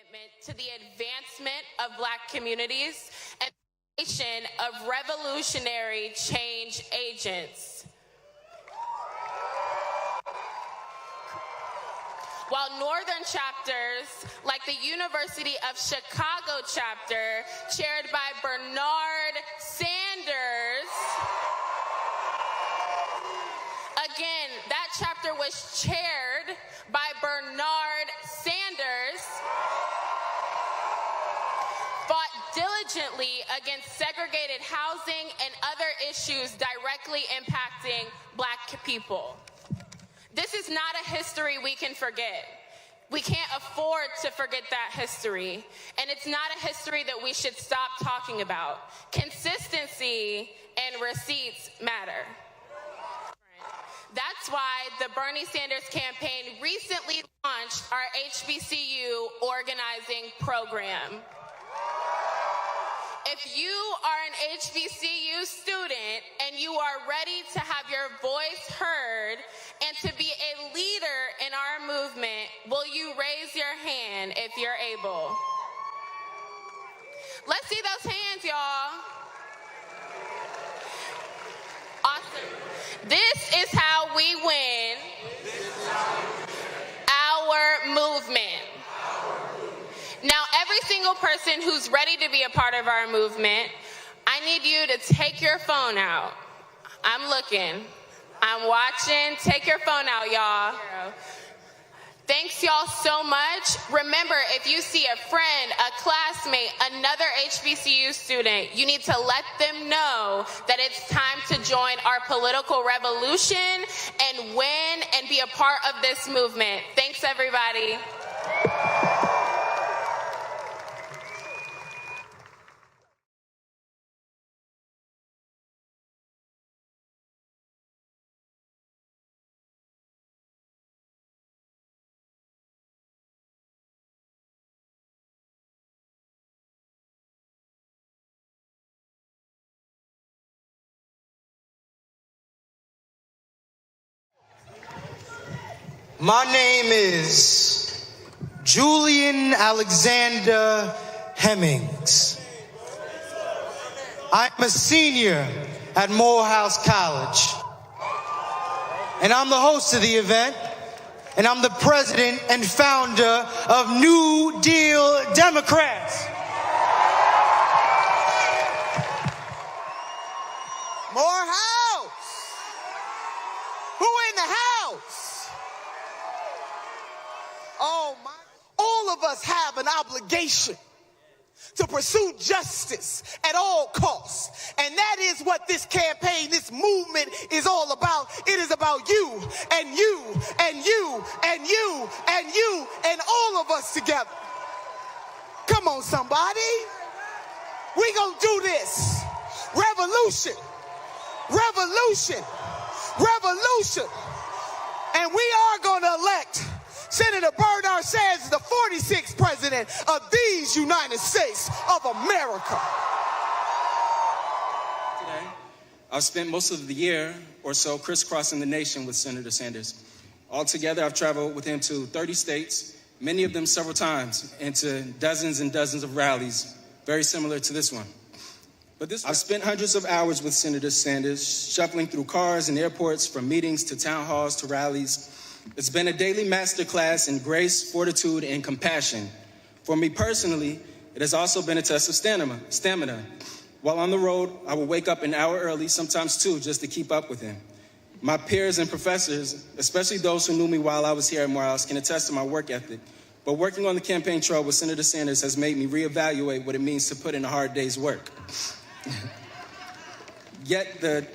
commitment to the advancement of Black communities and the creation of revolutionary change agents. While northern chapters, like the University of Chicago chapter, chaired by Bernard Sanders, again, that chapter was chaired by Bernard Sanders, fought diligently against segregated housing and other issues directly impacting Black people. This is not a history we can forget. We can't afford to forget that history. And it's not a history that we should stop talking about. Consistency and receipts matter. That's why the Bernie Sanders campaign recently launched our HBCU organizing program. If you are an HBCU student and you are ready to have your voice heard and to be a leader in our movement, will you raise your hand if you're able? Let's see those hands, y'all. Awesome. This is how we win our movement. Now, every single person who's ready to be a part of our movement, I need you to take your phone out. I'm looking. I'm watching. Take your phone out, y'all. Thanks, y'all, so much. Remember, if you see a friend, a classmate, another HBCU student, you need to let them know that it's time to join our political revolution and win and be a part of this movement. Thanks, everybody. My name is Julian Alexander Hemmings. I'm a senior at Morehouse College. And I'm the host of the event, and I'm the president and founder of New Deal Democrats. Morehouse! Who in the house? Oh my. All of us have an obligation to pursue justice at all costs. And that is what this campaign, this movement is all about. It is about you and you and you and you and you and all of us together. Come on, somebody. We gonna do this. Revolution. Revolution. Revolution. And we are gonna elect Senator Bernard Sanders, the 46th president of these United States of America. Today, I've spent most of the year or so crisscrossing the nation with Senator Sanders. Altogether, I've traveled with him to 30 states, many of them several times, and to dozens and dozens of rallies, very similar to this one. I've spent hundreds of hours with Senator Sanders, shuffling through cars and airports, from meetings to town halls to rallies. It's been a daily masterclass in grace, fortitude, and compassion. For me personally, it has also been a test of stamina. While on the road, I will wake up an hour early, sometimes two, just to keep up with him. My peers and professors, especially those who knew me while I was here at Morehouse, can attest to my work ethic. But working on the campaign trail with Senator Sanders has made me reevaluate what it means to put in a hard day's work. Yet despite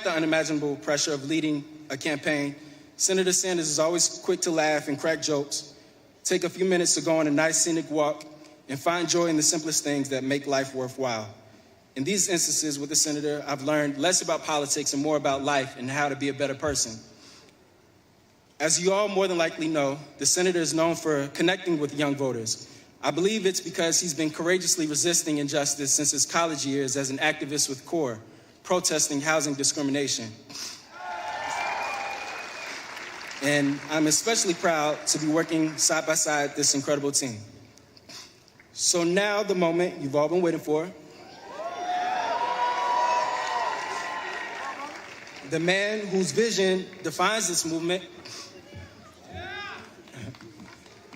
the unimaginable pressure of leading a campaign, Senator Sanders is always quick to laugh and crack jokes, take a few minutes to go on a nice scenic walk, and find joy in the simplest things that make life worthwhile. In these instances with the senator, I've learned less about politics and more about life and how to be a better person. As you all more than likely know, the senator is known for connecting with young voters. I believe it's because he's been courageously resisting injustice since his college years as an activist with CORE, protesting housing discrimination. And I'm especially proud to be working side by side this incredible team. So now the moment you've all been waiting for. The man whose vision defines this movement,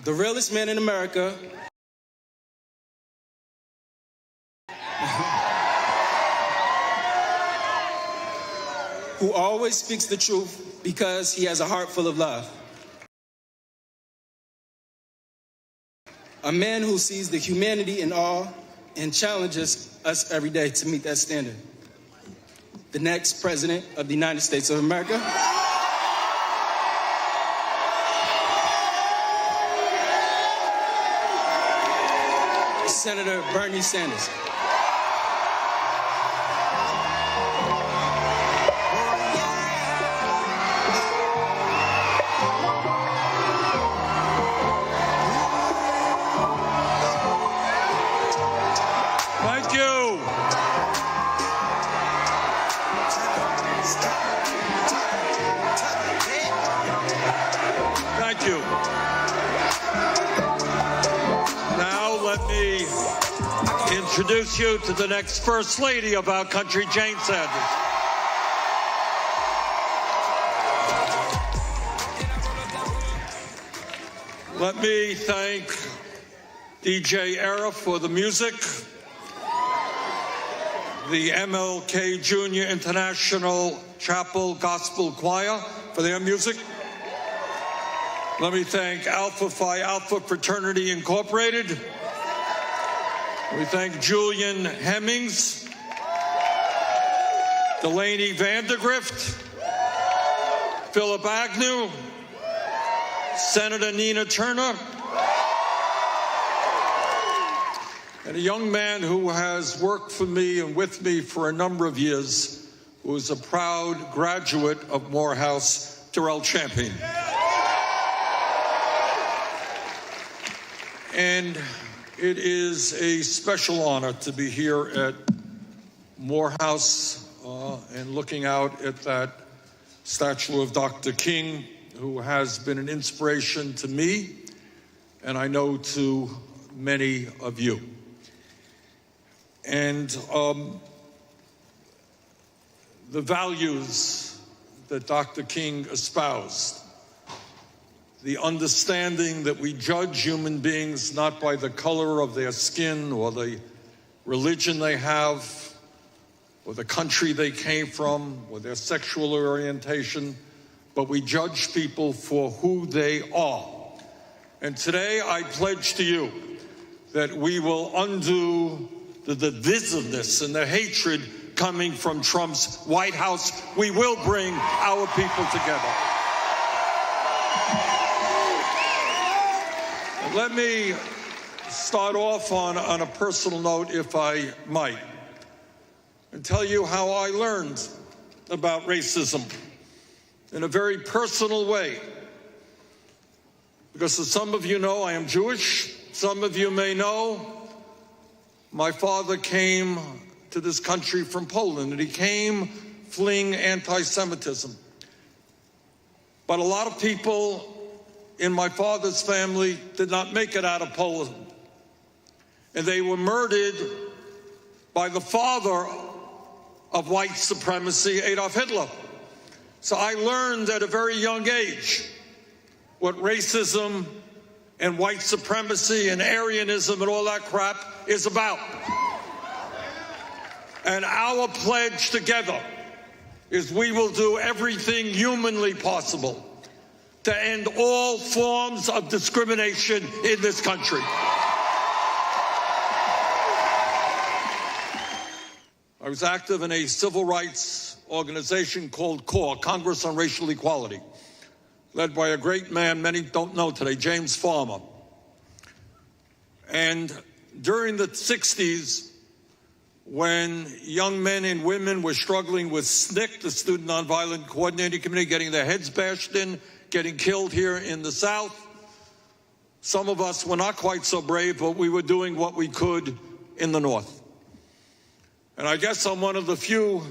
the realest man in America, who always speaks the truth because he has a heart full of love. A man who sees the humanity in all and challenges us every day to meet that standard. The next President of the United States of America. Senator Bernie Sanders. Thank you. Thank you. Now let me introduce you to the next First Lady of our country, Jane Sanders. Let me thank DJ Era for the music, the MLK Jr. International Chapel Gospel Choir for their music. Let me thank Alpha Phi Alpha Fraternity Incorporated. We thank Julian Hemmings, Delaney Vandergrift, Philip Agnew, Senator Nina Turner, and a young man who has worked for me and with me for a number of years, who is a proud graduate of Morehouse, Terrell Champion. And it is a special honor to be here at Morehouse and looking out at that statue of Dr. King, who has been an inspiration to me, and I know to many of you. And the values that Dr. King espoused, the understanding that we judge human beings not by the color of their skin or the religion they have or the country they came from or their sexual orientation, but we judge people for who they are. And today I pledge to you that we will undo the divisiveness and the hatred coming from Trump's White House. We will bring our people together. Let me start off on a personal note, if I might, and tell you how I learned about racism in a very personal way. Because as some of you know, I am Jewish. Some of you may know my father came to this country from Poland, and he came fleeing anti-Semitism. But a lot of people in my father's family did not make it out of Poland. And they were murdered by the father of white supremacy, Adolf Hitler. So I learned at a very young age what racism and white supremacy and Aryanism and all that crap is about. And our pledge together is we will do everything humanly possible to end all forms of discrimination in this country. I was active in a civil rights organization called CORE, Congress on Racial Equality, led by a great man many don't know today, James Farmer. And during the 60s, when young men and women were struggling with SNCC, the Student Nonviolent Coordinating Committee, getting their heads bashed in, getting killed here in the South, some of us were not quite so brave, but we were doing what we could in the North. And I guess I'm one of the few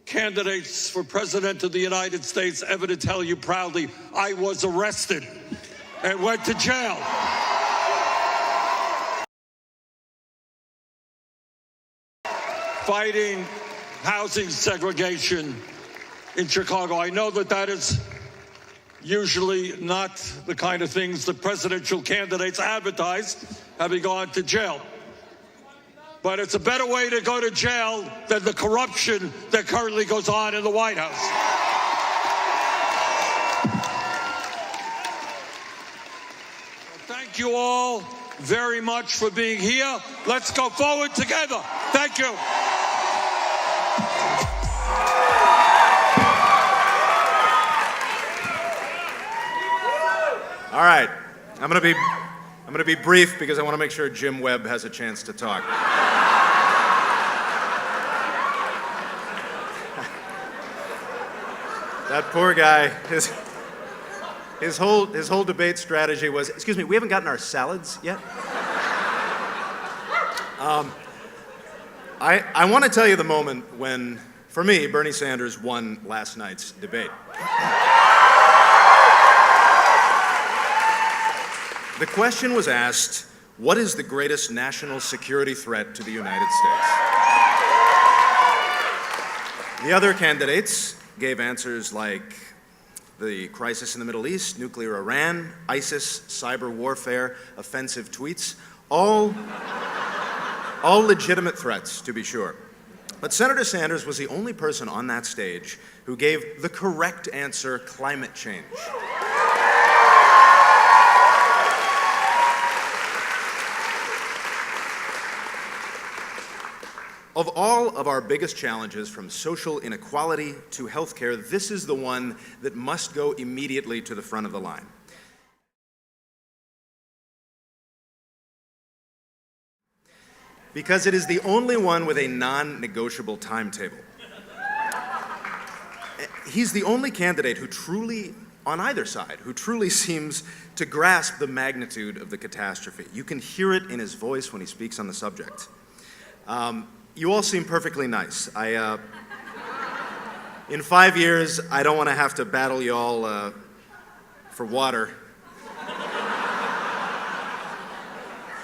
candidates for President of the United States ever to tell you proudly, I was arrested and went to jail. Fighting housing segregation in Chicago. I know that that is usually not the kind of things that presidential candidates advertise, having gone to jail. But it's a better way to go to jail than the corruption that currently goes on in the White House. Thank you all very much for being here. Let's go forward together. Thank you. All right, I'm going to be brief because I want to make sure Jim Webb has a chance to talk. That poor guy, his whole debate strategy was, excuse me, we haven't gotten our salads yet? I want to tell you the moment when, for me, Bernie Sanders won last night's debate. The question was asked, what is the greatest national security threat to the United States? The other candidates gave answers like the crisis in the Middle East, nuclear Iran, ISIS, cyber warfare, offensive tweets, all legitimate threats, to be sure. But Senator Sanders was the only person on that stage who gave the correct answer, climate change. Of all of our biggest challenges, from social inequality to healthcare, this is the one that must go immediately to the front of the line. Because it is the only one with a non-negotiable timetable. He's the only candidate who truly, on either side, who truly seems to grasp the magnitude of the catastrophe. You can hear it in his voice when he speaks on the subject. You all seem perfectly nice. In 5 years, I don't want to have to battle you all for water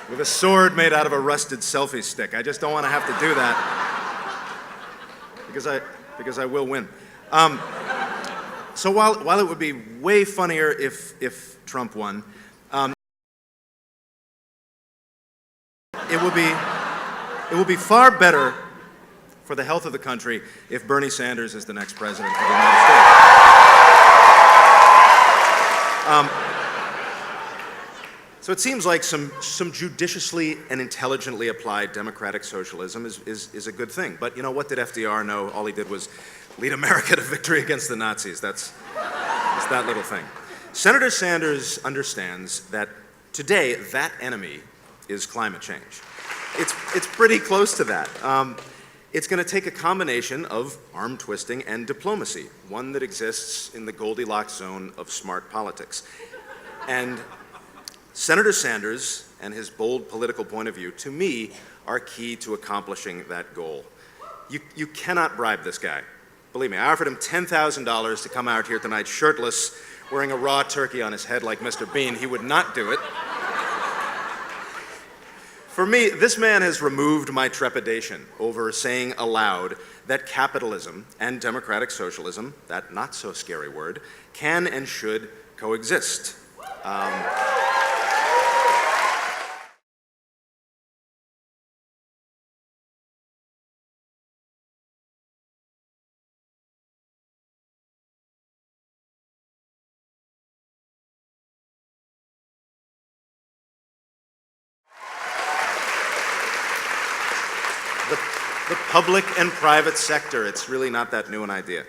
with a sword made out of a rusted selfie stick. I just don't want to have to do that because I will win. So while it would be way funnier if Trump won, it will be far better for the health of the country if Bernie Sanders is the next president of the United States. So it seems like some judiciously and intelligently applied democratic socialism is a good thing. But you know, what did FDR know? All he did was lead America to victory against the Nazis. It's that little thing. Senator Sanders understands that today that enemy is climate change. It's pretty close to that. It's going to take a combination of arm twisting and diplomacy, one that exists in the Goldilocks zone of smart politics. And Senator Sanders and his bold political point of view, to me, are key to accomplishing that goal. You cannot bribe this guy. Believe me, I offered him $10,000 to come out here tonight shirtless, wearing a raw turkey on his head like Mr. Bean. He would not do it. For me, this man has removed my trepidation over saying aloud that capitalism and democratic socialism, that not so scary word, can and should coexist. The public and private sector, it's really not that new an idea.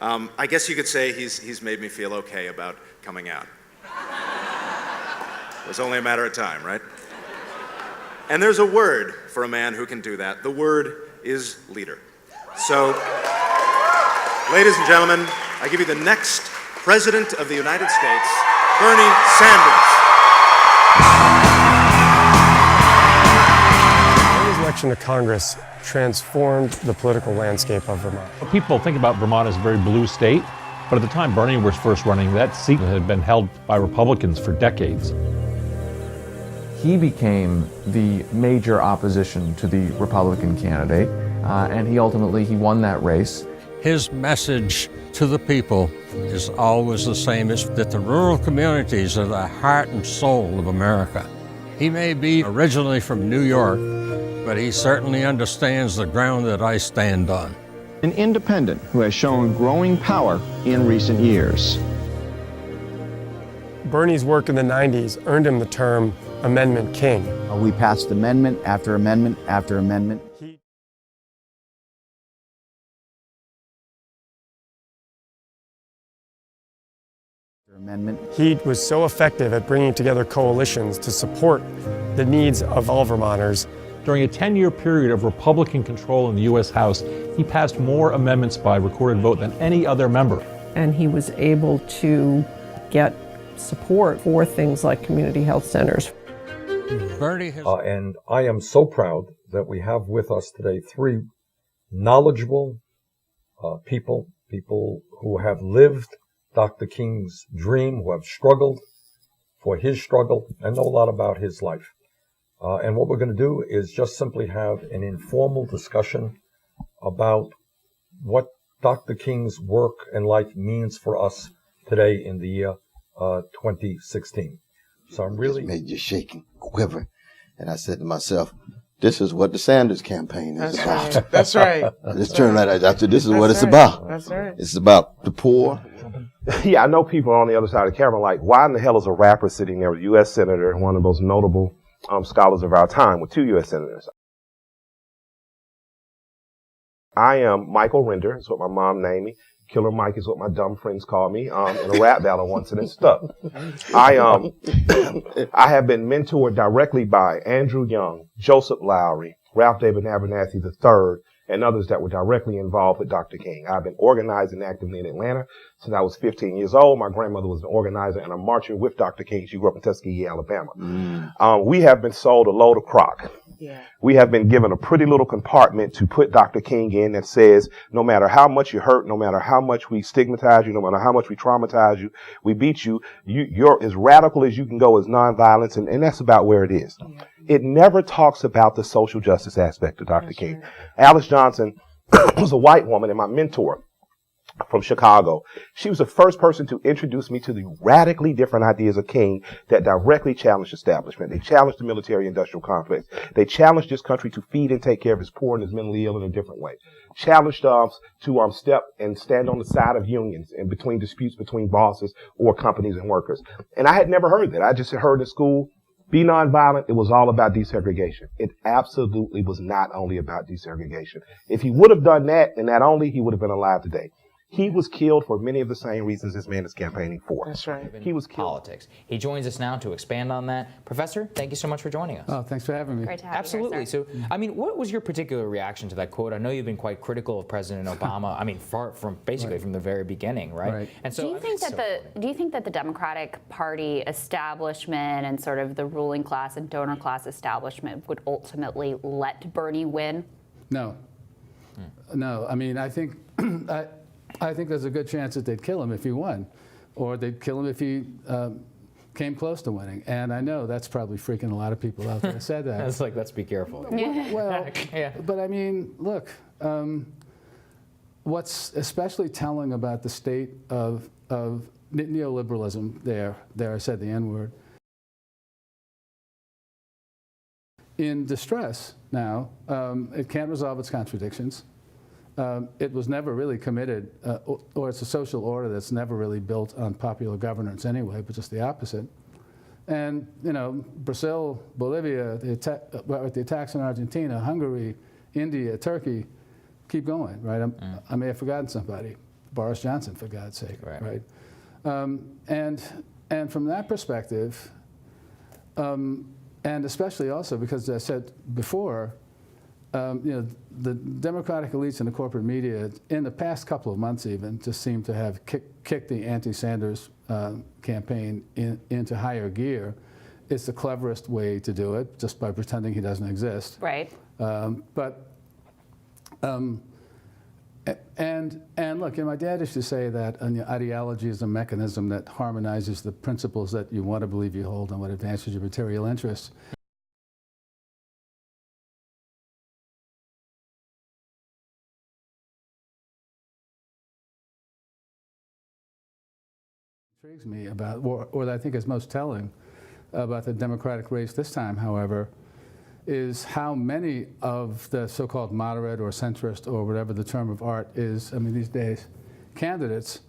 I guess you could say he's made me feel okay about coming out. It was only a matter of time, right? And there's a word for a man who can do that. The word is leader. So, ladies and gentlemen, I give you the next President of the United States, Bernie Sanders. Bernie's election to Congress transformed the political landscape of Vermont. People think about Vermont as a very blue state, but at the time Bernie was first running, that seat had been held by Republicans for decades. He became the major opposition to the Republican candidate, and he ultimately won that race. His message to the people is always the same, is that the rural communities are the heart and soul of America. He may be originally from New York, but he certainly understands the ground that I stand on. An independent who has shown growing power in recent years. Bernie's work in the 90s earned him the term Amendment King. We passed amendment after amendment after amendment. He was so effective at bringing together coalitions to support the needs of all Vermonters. During a 10-year period of Republican control in the U.S. House, he passed more amendments by recorded vote than any other member. And he was able to get support for things like community health centers. Bernie has... And I am so proud that we have with us today three knowledgeable people who have lived Dr. King's dream, who have struggled for his struggle and know a lot about his life. And what we're going to do is just simply have an informal discussion about what Dr. King's work and life means for us today in the year 2016. So I'm really... It made you shake and quiver. And I said to myself, this is what the Sanders campaign is about. Right. That's right. Let's turn right after. This is what it's about. That's right. It's about the poor. Yeah, I know people on the other side of the camera like, why in the hell is a rapper sitting there with a U.S. Senator and one of the most notable scholars of our time with two U.S. Senators? I am Michael Render, is what my mom named me. Killer Mike is what my dumb friends call me in a rap battle once, and it stuck. I have been mentored directly by Andrew Young, Joseph Lowry, Ralph David Abernathy III, and others that were directly involved with Dr. King. I've been organizing actively in Atlanta since I was 15 years old. My grandmother was an organizer, and I'm marching with Dr. King. She grew up in Tuskegee, Alabama. We have been sold a load of crock. Yeah. We have been given a pretty little compartment to put Dr. King in that says, no matter how much you hurt, no matter how much we stigmatize you, no matter how much we traumatize you, we beat you, you're as radical as you can go as nonviolence, and that's about where it is. Yeah. It never talks about the social justice aspect of Dr. King. Right. Alice Johnson was a white woman and my mentor from Chicago. She was the first person to introduce me to the radically different ideas of King that directly challenged establishment. They challenged the military-industrial complex. They challenged this country to feed and take care of its poor and its mentally ill in a different way. Challenged us to step and stand on the side of unions and between disputes between bosses or companies and workers. And I had never heard that. I just had heard in school, be nonviolent. It was all about desegregation. It absolutely was not only about desegregation. If he would have done that and that only, he would have been alive today. He was killed for many of the same reasons this man is campaigning for. That's right. He was killed. Politics. He joins us now to expand on that. Professor, thank you so much for joining us. Oh, thanks for having me. Great to have Absolutely. You here, sir. So, I mean, what was your particular reaction to that quote? I know you've been quite critical of President Obama. I mean, from the very beginning, right? And so, do you think that the Democratic Party establishment and sort of the ruling class and donor class establishment would ultimately let Bernie win? No. No. I mean, I think I think there's a good chance that they'd kill him if he won, or they'd kill him if he came close to winning. And I know that's probably freaking a lot of people out there. I said that. It's like, let's be careful. Well, yeah. But I mean, look, what's especially telling about the state of neoliberalism there I said the N-word, in distress now, it can't resolve its contradictions. It was never really committed, or it's a social order that's never really built on popular governance anyway, but just the opposite. And, you know, Brazil, Bolivia, the attacks in Argentina, Hungary, India, Turkey, keep going, right? I may have forgotten somebody. Boris Johnson, for God's sake, right? And from that perspective, and especially also because, as I said before, you know, the Democratic elites and the corporate media, in the past couple of months even, just seem to have kicked the anti-Sanders campaign into higher gear. It's the cleverest way to do it, just by pretending he doesn't exist. Right. But And look, my dad used to say that ideology is a mechanism that harmonizes the principles that you want to believe you hold and what advances your material interests. Intrigues me about, or that I think is most telling about the Democratic race this time, however, is how many of the so-called moderate or centrist or whatever the term of art is, I mean, these days, candidates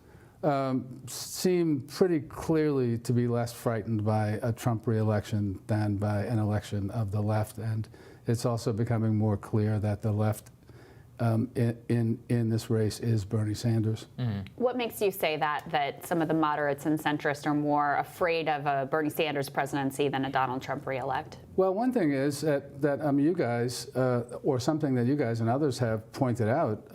seem pretty clearly to be less frightened by a Trump re-election than by an election of the left. And it's also becoming more clear that the left in this race is Bernie Sanders. What makes you say that some of the moderates and centrists are more afraid of a Bernie Sanders presidency than a Donald Trump re-elect? Well, one thing is that you guys, or something that you guys and others have pointed out,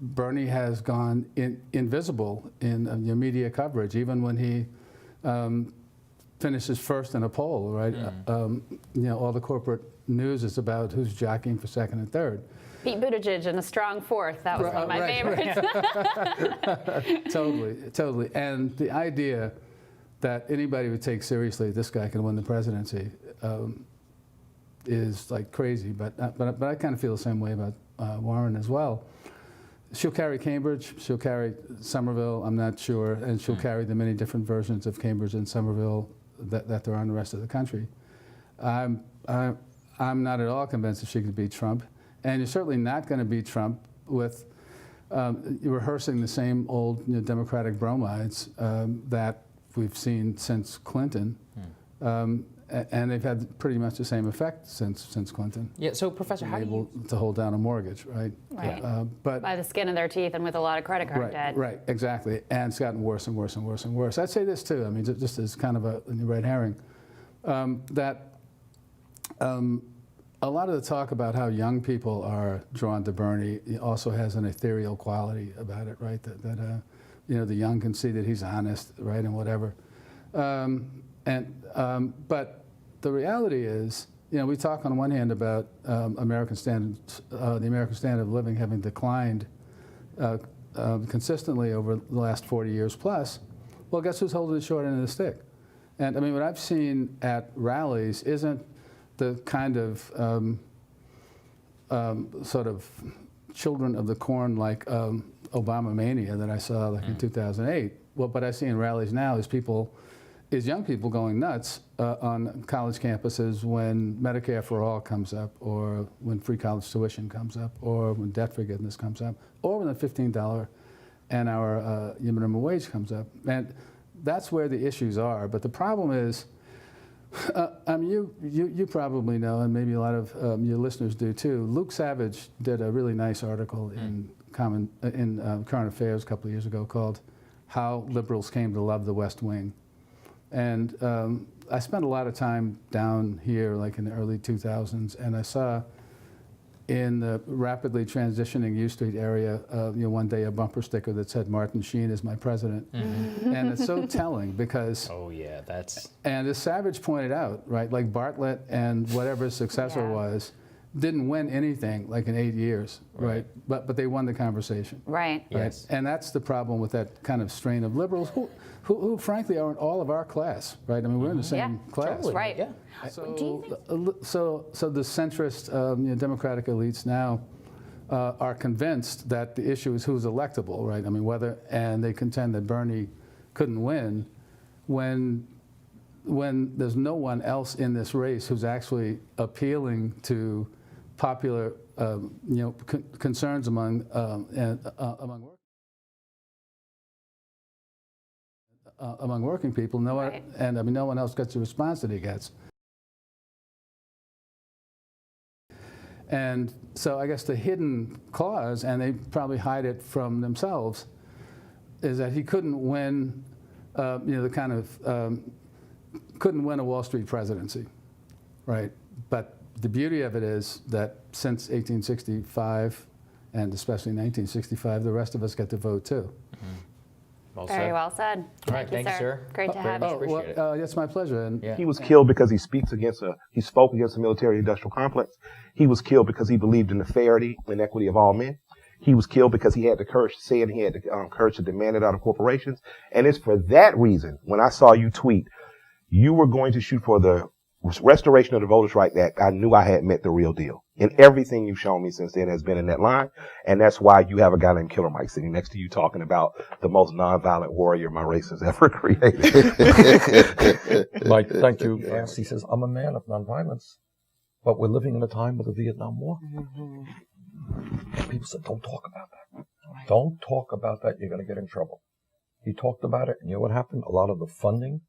Bernie has gone invisible in your media coverage, even when he finishes first in a poll, right? All the corporate news is about who's jockeying for second and third. Pete Buttigieg in a strong fourth. That was one of my favorites. Totally. And the idea that anybody would take seriously this guy can win the presidency is like crazy. But I kind of feel the same way about Warren as well. She'll carry Cambridge. She'll carry Somerville. I'm not sure, and she'll carry the many different versions of Cambridge and Somerville that there are in the rest of the country. I'm not at all convinced that she could beat Trump. And you're certainly not going to beat Trump with rehearsing the same old Democratic bromides that we've seen since Clinton. And they've had pretty much the same effect since Clinton. Yeah, so Professor, how do you... able to hold down a mortgage, right? Right. But by the skin of their teeth and with a lot of credit card debt. Right, exactly. And it's gotten worse and worse and worse and worse. I'd say this too, I mean, just as kind of a red herring, a lot of the talk about how young people are drawn to Bernie also has an ethereal quality about it, right? That the young can see that he's honest, right, and whatever. But the reality is, we talk on one hand about the American standard of living having declined consistently over the last 40 years plus. Well, guess who's holding the short end of the stick? And I mean, what I've seen at rallies isn't the kind of sort of children of the corn like Obama mania that I saw like in 2008. Well, what I see in rallies now is young people going nuts on college campuses when Medicare for All comes up, or when free college tuition comes up, or when debt forgiveness comes up, or when the $15 an hour minimum wage comes up. And that's where the issues are. But the problem is, you probably know, and maybe a lot of your listeners do too. Luke Savage did a really nice article in Current Affairs a couple of years ago called "How Liberals Came to Love the West Wing," and I spent a lot of time down here, like in the early 2000s, and I saw in the rapidly transitioning U Street area, one day a bumper sticker that said "Martin Sheen is my president," and it's so telling because. Oh yeah, that's. And as Savage pointed out, right, like Bartlett and whatever his successor was, didn't win anything like in 8 years, right? But they won the conversation, right? Yes. And that's the problem with that kind of strain of liberals who frankly are in all of our class, right? I mean, we're in the same class, totally. Right? Yeah. So the centrist Democratic elites now are convinced that the issue is who's electable, right? I mean, and they contend that Bernie couldn't win when there's no one else in this race who's actually appealing to popular concerns among working people. No one, and I mean, no one else gets the response that he gets. And so I guess the hidden clause, and they probably hide it from themselves, is that he couldn't win, couldn't win a Wall Street presidency, right? But the beauty of it is that since 1865, and especially 1965, the rest of us get to vote too. Very well said. All right, thank you, sir. Great to have you. Appreciate it. It's my pleasure. And He was killed because he spoke against the military-industrial complex. He was killed because he believed in the fairness and equity of all men. He was killed because he had the courage to say it, and he had the courage to demand it out of corporations. And it's for that reason, when I saw you tweet, you were going to shoot for the restoration of the Voters' Rights Act, I knew I had met the real deal. And everything you've shown me since then has been in that line. And that's why you have a guy named Killer Mike sitting next to you talking about the most nonviolent warrior my race has ever created. Mike, thank you. He says, I'm a man of nonviolence, but we're living in a time of the Vietnam War. People said, don't talk about that. Don't talk about that. You're going to get in trouble. He talked about it, and you know what happened? A lot of the funding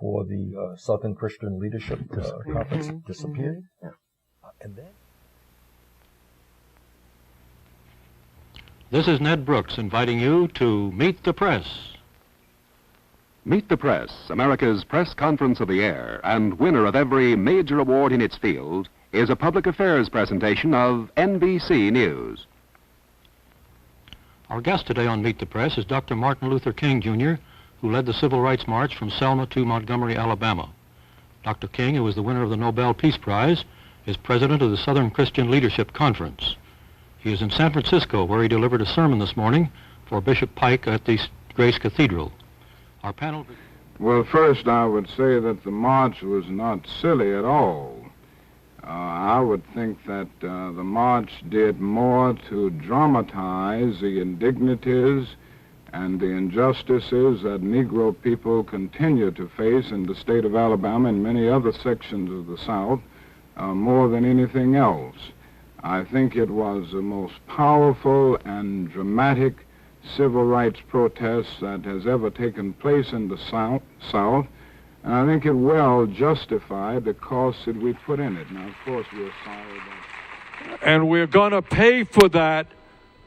for the Southern Christian Leadership Conference disappeared. And then This is Ned Brooks inviting you to Meet the Press. Meet the Press, America's press conference of the air, and winner of every major award in its field, is a public affairs presentation of NBC News. Our guest today on Meet the Press is Dr. Martin Luther King, Jr., who led the Civil Rights March from Selma to Montgomery, Alabama. Dr. King, who is the winner of the Nobel Peace Prize, is president of the Southern Christian Leadership Conference. He is in San Francisco, where he delivered a sermon this morning for Bishop Pike at the Grace Cathedral. Our panel... Well, first I would say that the march was not silly at all. I would think that the march did more to dramatize the indignities and the injustices that Negro people continue to face in the state of Alabama and many other sections of the South more than anything else. I think it was the most powerful and dramatic civil rights protest that has ever taken place in the South. And I think it well justified the costs that we put in it. Now, of course, we're sorry that... And we're going to pay for that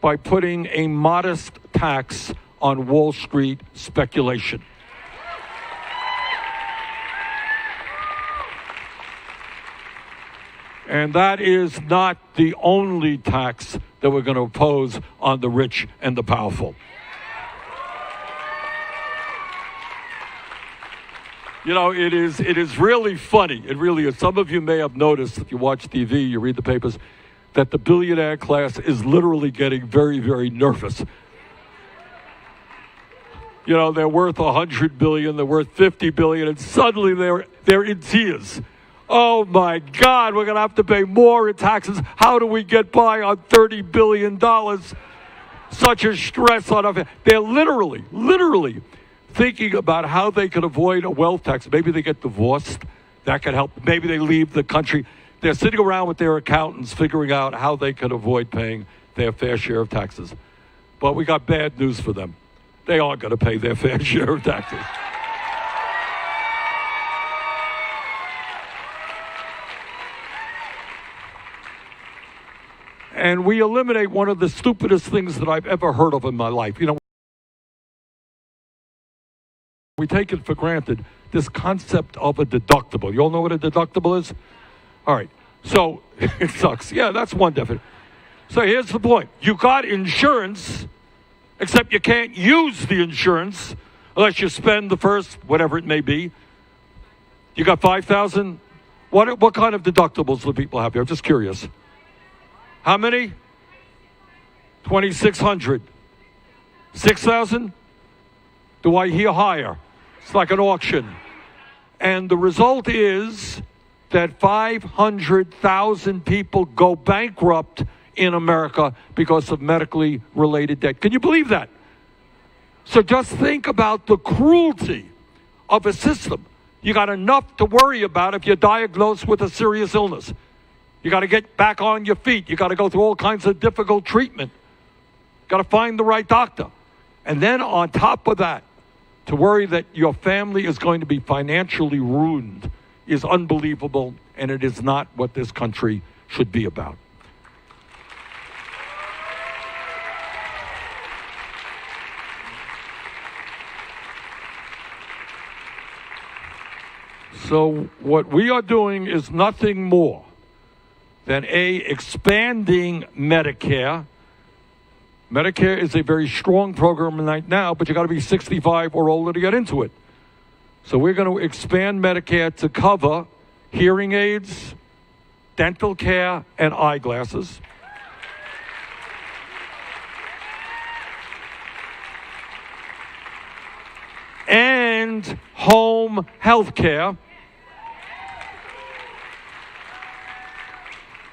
by putting a modest tax on Wall Street speculation. And that is not the only tax that we're going to impose on the rich and the powerful. You know, it is really funny. It really is. Some of you may have noticed, if you watch TV, you read the papers, that the billionaire class is literally getting very, very nervous. You know, they're worth $100 billion, they're worth $50 billion, and suddenly they're in tears. Oh my God, we're going to have to pay more in taxes. How do we get by on $30 billion? Such a stress on our... They're literally thinking about how they could avoid a wealth tax. Maybe they get divorced. That could help. Maybe they leave the country. They're sitting around with their accountants figuring out how they could avoid paying their fair share of taxes. But we got bad news for them. They are going to pay their fair share of taxes. And we eliminate one of the stupidest things that I've ever heard of in my life. You know, we take it for granted, this concept of a deductible. You all know what a deductible is? All right. So, it sucks. Yeah, that's one definition. So here's the point. You got insurance, except you can't use the insurance unless you spend the first, whatever it may be. You got $5,000. What kind of deductibles do people have here? I'm just curious. How many? 2,600. 6,000? Do I hear higher? It's like an auction. And the result is that 500,000 people go bankrupt in America because of medically related debt. Can you believe that? So just think about the cruelty of a system. You got enough to worry about if you're diagnosed with a serious illness. You got to get back on your feet. You got to go through all kinds of difficult treatment. Got to find the right doctor. And then on top of that, to worry that your family is going to be financially ruined is unbelievable, and it is not what this country should be about. So what we are doing is nothing more than expanding Medicare Medicare is a very strong program right now, but you got to be 65 or older to get into it. So we're going to expand Medicare to cover hearing aids, dental care, and eyeglasses. And home health care.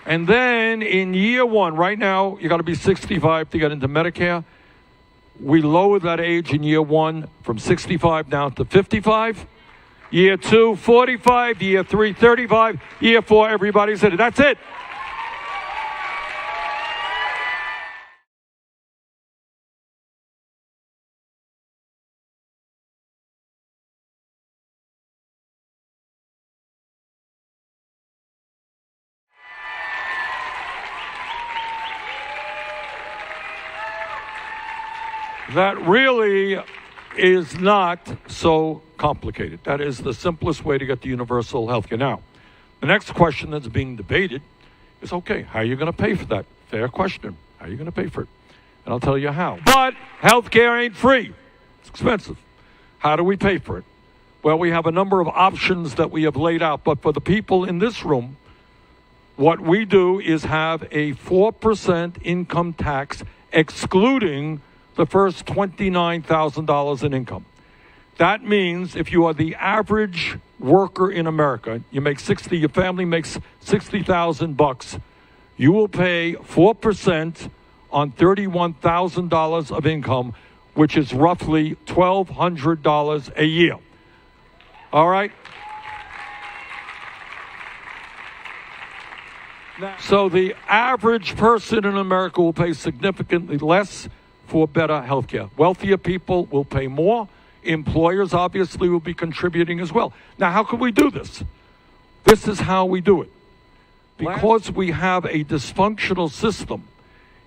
And then in year one, right now, you got to be 65 to get into Medicare. We lowered that age in year one from 65 down to 55. Year two, 45. Year three, 35. Year four, everybody's in it. That's it. That really is not so complicated. That is the simplest way to get to universal health care. Now, the next question that's being debated is, okay, how are you going to pay for that? Fair question. How are you going to pay for it? And I'll tell you how. But health care ain't free. It's expensive. How do we pay for it? Well, we have a number of options that we have laid out. But for the people in this room, what we do is have a 4% income tax excluding the first $29,000 in income. That means if you are the average worker in America, your family makes $60,000, you will pay 4% on $31,000 of income, which is roughly $1,200 a year. All right? So the average person in America will pay significantly less for better health care. Wealthier people will pay more. Employers obviously will be contributing as well. Now, how can we do this? This is how we do it. Because we have a dysfunctional system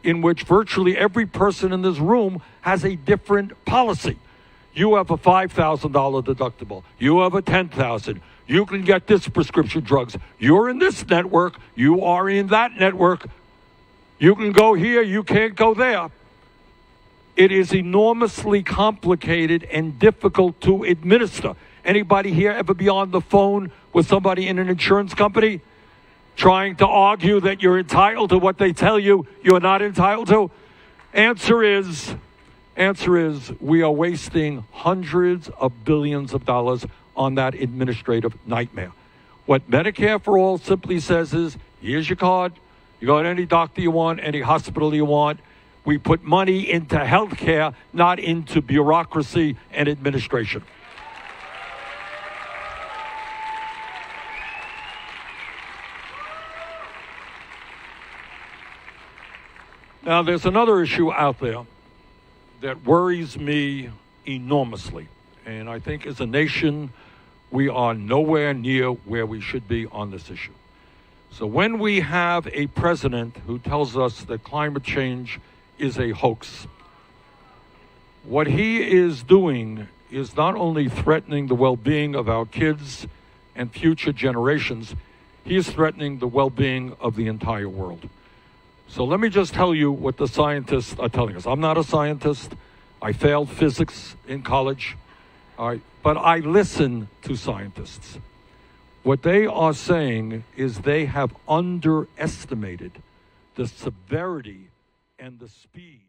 in which virtually every person in this room has a different policy. You have a $5,000 deductible. You have a $10,000. You can get this prescription drugs. You're in this network. You are in that network. You can go here. You can't go there. It is enormously complicated and difficult to administer. Anybody here ever be on the phone with somebody in an insurance company trying to argue that you're entitled to what they tell you you're not entitled to? Answer is we are wasting hundreds of billions of dollars on that administrative nightmare. What Medicare for All simply says is, here's your card. You go to any doctor you want, any hospital you want. We put money into health care, not into bureaucracy and administration. Now, there's another issue out there that worries me enormously. And I think as a nation, we are nowhere near where we should be on this issue. So when we have a president who tells us that climate change is a hoax, what he is doing is not only threatening the well-being of our kids and future generations, he is threatening the well-being of the entire world. So let me just tell you what the scientists are telling us. I'm not a scientist. I failed physics in college, all right, but I listen to scientists. What they are saying is they have underestimated the severity and the speed